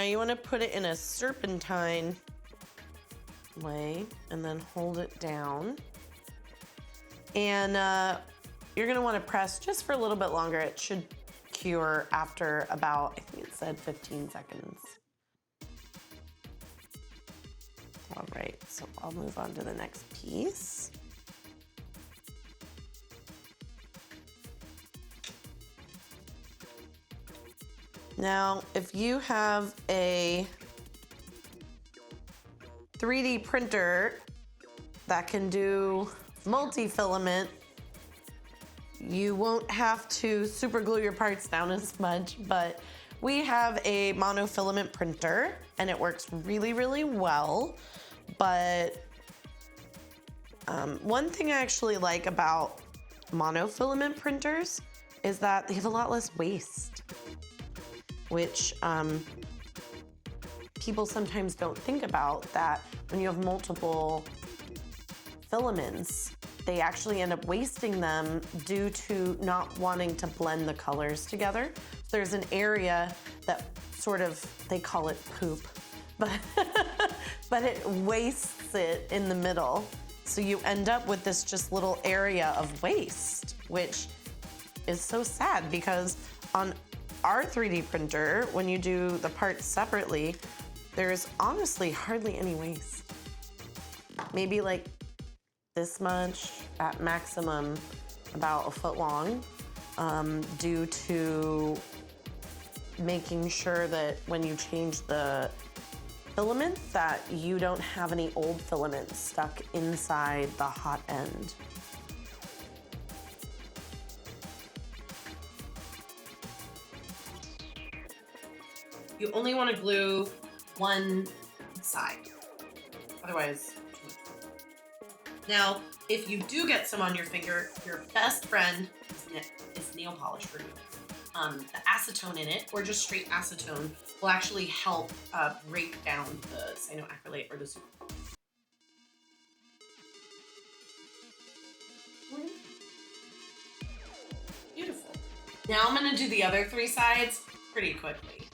you want to put it in a serpentine way and then hold it down. And you're gonna want to press just for a little bit longer. It should cure after about, I think it said 15 seconds. All right, so I'll move on to the next piece. Now, if you have a 3D printer that can do multi-filament, you won't have to super glue your parts down as much, but we have a monofilament printer and it works really, really well. But one thing I actually like about monofilament printers is that they have a lot less waste, which people sometimes don't think about, that when you have multiple filaments, they actually end up wasting them due to not wanting to blend the colors together. So there's an area that sort of, they call it poop, but, but it wastes it in the middle. So you end up with this just little area of waste, which is so sad because on our 3D printer, when you do the parts separately, there's honestly hardly any waste. Maybe like this much, at maximum about a foot long, due to making sure that when you change the filament that you don't have any old filaments stuck inside the hot end. You only want to glue one side, otherwise. Now, if you do get some on your finger, your best friend is nail polish remover. The acetone in it, or just straight acetone, will actually help break down the cyanoacrylate or the super. Beautiful. Now I'm gonna do the other three sides pretty quickly.